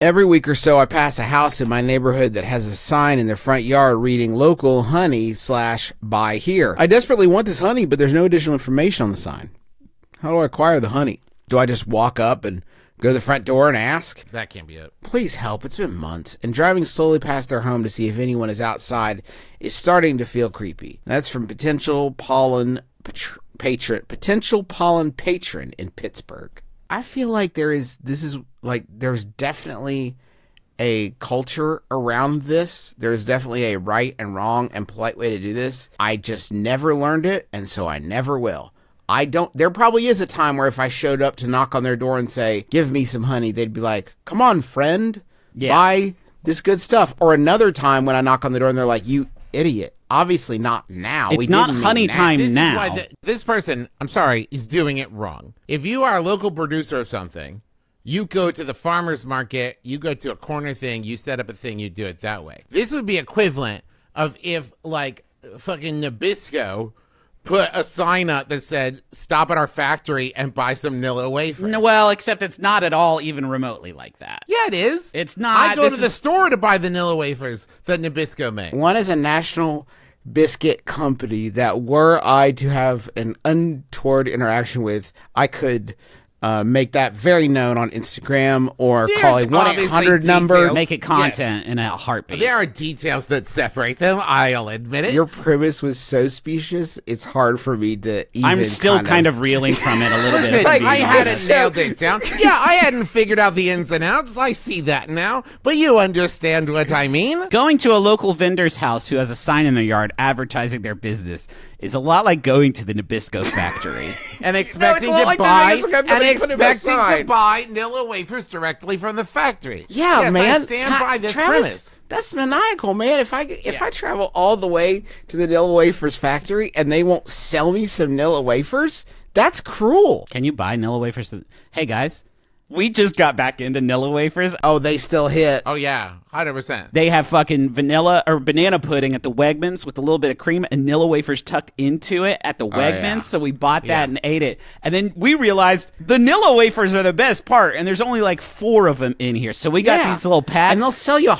Every week or so, I pass a house in my neighborhood that has a sign in their front yard reading local honey / buy here. I desperately want this honey, but there's no additional information on the sign. How do I acquire the honey? Do I just walk up and go to the front door and ask? That can't be it. Please help. It's been months, and driving slowly past their home to see if anyone is outside is starting to feel creepy. That's from potential pollen patron in Pittsburgh. I feel like there's definitely a culture around this. There's definitely a right and wrong and polite way to do this. I just never learned it, and so I never will. There probably is a time where if I showed up to knock on their door and say, give me some honey, they'd be like, come on, friend, buy this good stuff. Or another time when I knock on the door and they're like, you idiot. Obviously not now. It's not honey time now. This is why this person, I'm sorry, is doing it wrong. If you are a local producer of something, you go to the farmer's market, you go to a corner thing, you set up a thing, you do it that way. This would be equivalent of if, like, fucking Nabisco put a sign up that said, stop at our factory and buy some Nilla Wafers. No, well, except it's not at all even remotely like that. Yeah, it is. It's not. I go to the store to buy the Nilla Wafers that Nabisco makes. One is a national biscuit company that were I to have an untoward interaction with, I could make that very known on Instagram or call a 1-800 number. Make it content in a heartbeat. There are details that separate them, I'll admit it. Your premise was so specious, it's hard for me to even I'm still kind of reeling from it a little bit. Like, I hadn't nailed it down. Yeah, I hadn't figured out the ins and outs. I see that now. But you understand what I mean. Going to a local vendor's house who has a sign in their yard advertising their business is a lot like going to the Nabisco factory. And expecting to buy Nilla Wafers directly from the factory. Yeah, yes, man. I stand by this Travis, premise. That's maniacal, man. If I travel all the way to the Nilla Wafers factory and they won't sell me some Nilla Wafers, that's cruel. Can you buy Nilla Wafers? Hey, guys. We just got back into Nilla Wafers. Oh, they still hit. Oh, yeah. 100%. They have fucking vanilla or banana pudding at the Wegmans with a little bit of cream and Nilla Wafers tucked into it at the Wegmans. Yeah. So we bought that and ate it. And then we realized the Nilla Wafers are the best part. And there's only like 4 of them in here. So we got these little packs. And they'll sell you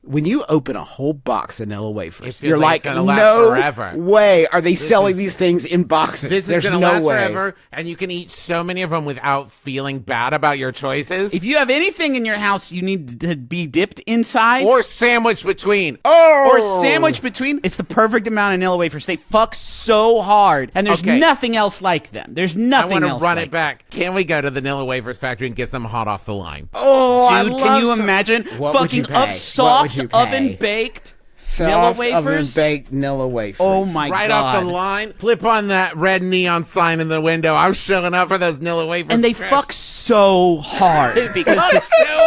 when you open a whole box of Nilla Wafers, you're like no forever. way are they selling these things in boxes. This There's is going to no last way. forever. And you can eat so many of them without feeling bad about your choices. If you have anything in your house you need to be dipped inside. Or sandwich between. Or sandwich between. It's the perfect amount of Nilla Wafers. They fuck so hard. And there's nothing else like them. There's nothing else I want to run like it back. Can we go to the Nilla Wafers factory and get some hot off the line? Oh, dude, can you imagine fucking soft oven-baked Nilla Wafers? Oven-baked Nilla Wafers. Oh, my God. Right off the line, flip on that red neon sign in the window. I'm showing up for those Nilla Wafers. And they fuck so hard because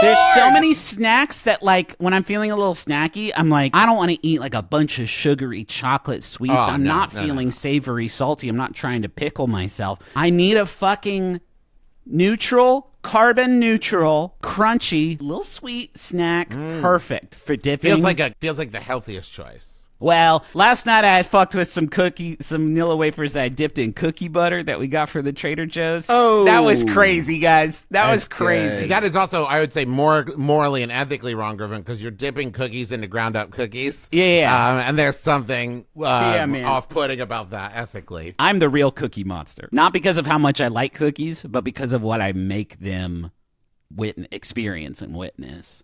there's so many snacks that, like, when I'm feeling a little snacky, I'm like, I don't want to eat like a bunch of sugary chocolate sweets. I'm not feeling savory, salty. I'm not trying to pickle myself. I need a fucking carbon neutral, crunchy, little sweet snack. Perfect for dipping. Feels like the healthiest choice. Well, last night I fucked with some Nilla Wafers that I dipped in cookie butter that we got for the Trader Joe's. Oh. That was crazy, guys. That was crazy. That is also, I would say, more morally and ethically wrong, Griffin, because you're dipping cookies into ground-up cookies. Yeah. And there's something off-putting about that ethically. I'm the real cookie monster. Not because of how much I like cookies, but because of what I make them experience and witness.